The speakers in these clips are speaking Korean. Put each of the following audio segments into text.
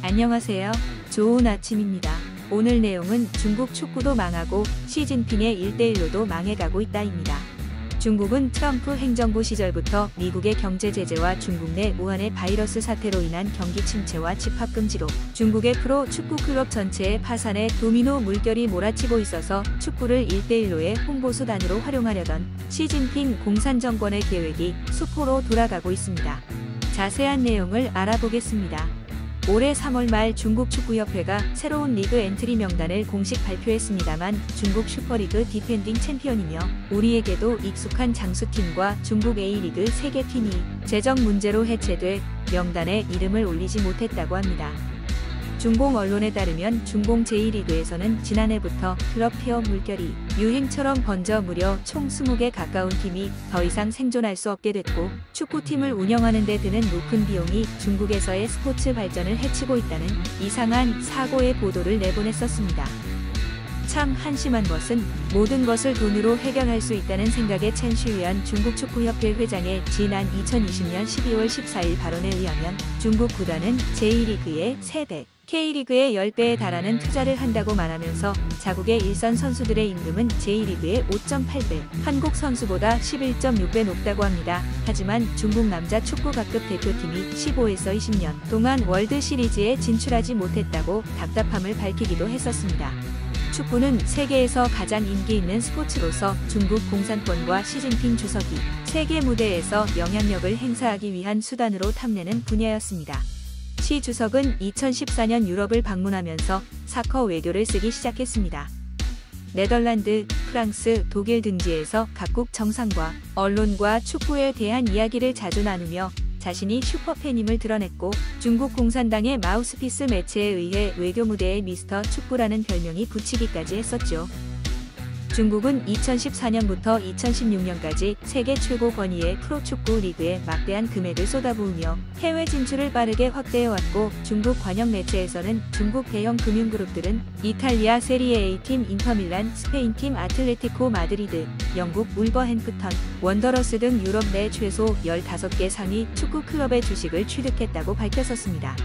안녕하세요. 좋은 아침입니다. 오늘 내용은 중국 축구도 망하고 시진핑의 1대1로도 망해가고 있다입니다. 중국은 트럼프 행정부 시절부터 미국의 경제 제재와 중국 내 우한의 바이러스 사태로 인한 경기 침체와 집합 금지로 중국의 프로 축구 클럽 전체의 파산에 도미노 물결이 몰아치고 있어서 축구를 1대1로의 홍보 수단으로 활용하려던 시진핑 공산 정권의 계획이 수포로 돌아가고 있습니다. 자세한 내용을 알아보겠습니다. 올해 3월 말 중국 축구협회가 새로운 리그 엔트리 명단을 공식 발표했습니다만 중국 슈퍼리그 디펜딩 챔피언이며 우리에게도 익숙한 장수팀과 중국 A리그 3개 팀이 재정 문제로 해체돼 명단에 이름을 올리지 못했다고 합니다. 중공 언론에 따르면 중공 제1리그에서는 지난해부터 클럽 폐업 물결이 유행처럼 번져 무려 총 20개 가까운 팀이 더 이상 생존할 수 없게 됐고 축구팀을 운영하는 데 드는 높은 비용이 중국에서의 스포츠 발전을 해치고 있다는 이상한 사고의 보도를 내보냈었습니다. 참 한심한 것은 모든 것을 돈으로 해결할 수 있다는 생각에 첸 슈이안 중국 축구협회 회장의 지난 2020년 12월 14일 발언에 의하면 중국 구단은 제1리그의 3배, K리그의 10배에 달하는 투자를 한다고 말하면서 자국의 일선 선수들의 임금은 제1리그의 5.8배, 한국 선수보다 11.6배 높다고 합니다. 하지만 중국 남자 축구 각급 대표팀이 15에서 20년 동안 월드 시리즈에 진출하지 못했다고 답답함을 밝히기도 했었습니다. 축구는 세계에서 가장 인기 있는 스포츠로서 중국 공산권과 시진핑 주석이 세계 무대에서 영향력을 행사하기 위한 수단으로 탐내는 분야였습니다. 시 주석은 2014년 유럽을 방문하면서 사커 외교를 쓰기 시작했습니다. 네덜란드, 프랑스, 독일 등지에서 각국 정상과 언론과 축구에 대한 이야기를 자주 나누며 자신이 슈퍼팬임을 드러냈고 중국 공산당의 마우스피스 매체에 의해 외교 무대에 미스터 축구라는 별명이 붙이기까지 했었죠. 중국은 2014년부터 2016년까지 세계 최고 권위의 프로축구 리그에 막대한 금액을 쏟아부으며 해외 진출을 빠르게 확대해왔고 중국 관영 매체에서는 중국 대형 금융그룹들은 이탈리아 세리에 A팀 인터밀란, 스페인팀 아틀레티코 마드리드, 영국 울버햄프턴, 원더러스 등 유럽 내 최소 15개 상위 축구 클럽의 주식을 취득했다고 밝혔었습니다.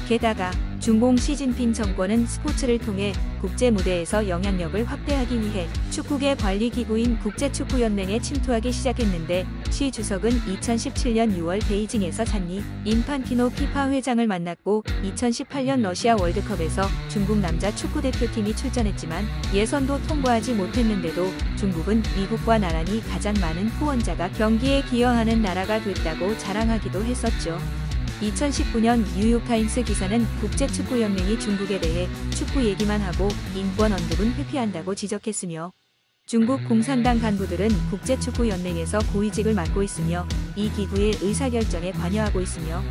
게다가 중공 시진핑 정권은 스포츠를 통해 국제 무대에서 영향력을 확대하기 위해 축구계 관리기구인 국제축구연맹에 침투하기 시작했는데 시 주석은 2017년 6월 베이징에서 잔니 인판티노 피파 회장을 만났고 2018년 러시아 월드컵에서 중국 남자 축구대표팀이 출전했지만 예선도 통과하지 못했는데도 중국은 미국과 나란히 가장 많은 후원자가 경기에 기여하는 나라가 됐다고 자랑하기도 했었죠. 2019년 뉴욕타임스 기사는 국제축구연맹이 중국에 대해 축구 얘기만 하고 인권 언급은 회피한다고 지적했으며 중국 공산당 간부들은 국제축구연맹에서 고위직을 맡고 있으며 이 기구의 의사결정에 관여하고 있으며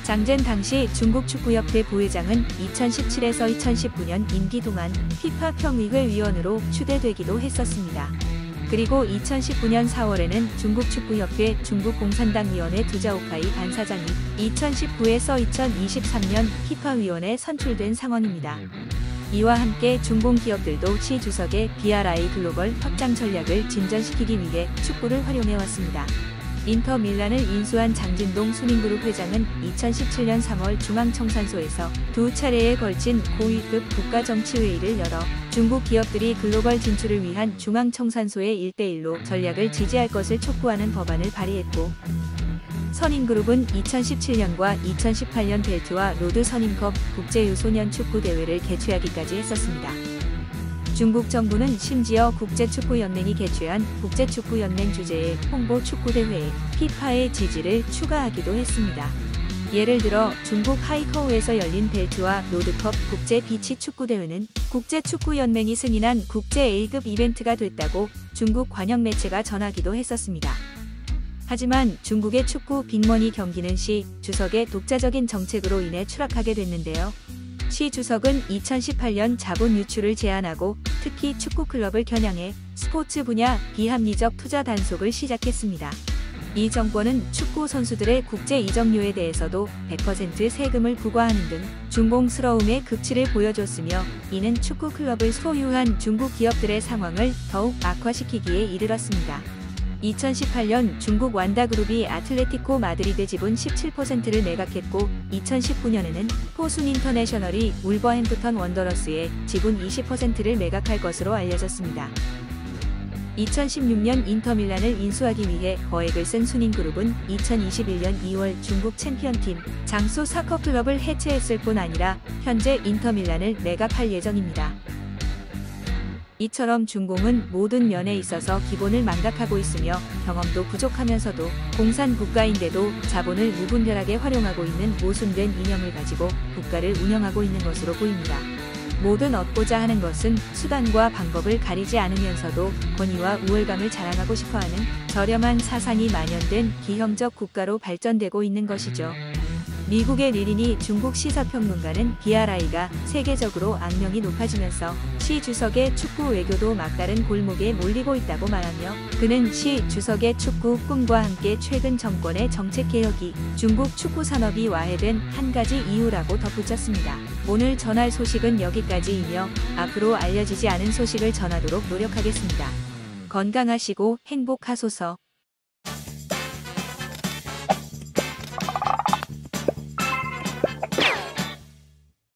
장젠 당시 중국축구협회 부회장은 2017에서 2019년 임기 동안 피파 평의회 위원으로 추대되기도 했었습니다. 그리고 2019년 4월에는 중국축구협회 중국공산당위원회 두자오카이 간사장이 2019에서 2023년 피파위원에 선출된 상황입니다. 이와 함께 중공 기업들도 시 주석의 BRI 글로벌 확장 전략을 진전시키기 위해 축구를 활용해왔습니다. 인터 밀란을 인수한 장진동 수민그룹 회장은 2017년 3월 중앙청산소에서 두 차례에 걸친 고위급 국가정치회의를 열어 중국 기업들이 글로벌 진출을 위한 중앙청산소의 1대1로 전략을 지지할 것을 촉구하는 법안을 발의했고 선인그룹은 2017년과 2018년 벨트와 로드 선인컵 국제유소년 축구대회를 개최하기까지 했었습니다. 중국 정부는 심지어 국제축구연맹이 개최한 국제축구연맹 주재의 홍보 축구대회에 피파의 지지를 추가하기도 했습니다. 예를 들어 중국 하이커우에서 열린 벨트와 로드컵 국제 비치 축구대회는 국제축구연맹이 승인한 국제 A급 이벤트가 됐다고 중국 관영 매체가 전하기도 했었습니다. 하지만 중국의 축구 빅머니 경기는 시 주석의 독자적인 정책으로 인해 추락하게 됐는데요. 시 주석은 2018년 자본 유출을 제한하고 특히 축구 클럽을 겨냥해 스포츠 분야 비합리적 투자 단속을 시작했습니다. 이 정권은 축구 선수들의 국제 이적료에 대해서도 100% 세금을 부과하는 등 중공스러움의 극치를 보여줬으며 이는 축구 클럽을 소유한 중국 기업들의 상황을 더욱 악화시키기에 이르렀습니다. 2018년 중국 완다그룹이 아틀레티코 마드리드 지분 17%를 매각했고 2019년에는 포순 인터내셔널이 울버햄프턴 원더러스의 지분 20%를 매각할 것으로 알려졌습니다. 2016년 인터밀란을 인수하기 위해 거액을 쓴 수닝그룹은 2021년 2월 중국 챔피언팀 장수 사커클럽을 해체했을 뿐 아니라 현재 인터밀란을 매각할 예정입니다. 이처럼 중공은 모든 면에 있어서 기본을 망각하고 있으며 경험도 부족하면서도 공산 국가인데도 자본을 무분별하게 활용하고 있는 모순된 이념을 가지고 국가를 운영하고 있는 것으로 보입니다. 뭐든 얻고자 하는 것은 수단과 방법을 가리지 않으면서도 권위와 우월감을 자랑하고 싶어하는 저렴한 사상이 만연된 기형적 국가로 발전되고 있는 것이죠. 미국의 리린이 중국 시사평론가는 BRI가 세계적으로 악명이 높아지면서 시 주석의 축구 외교도 막다른 골목에 몰리고 있다고 말하며 그는 시 주석의 축구 꿈과 함께 최근 정권의 정책 개혁이 중국 축구 산업이 와해된 한 가지 이유라고 덧붙였습니다. 오늘 전할 소식은 여기까지이며 앞으로 알려지지 않은 소식을 전하도록 노력하겠습니다. 건강하시고 행복하소서.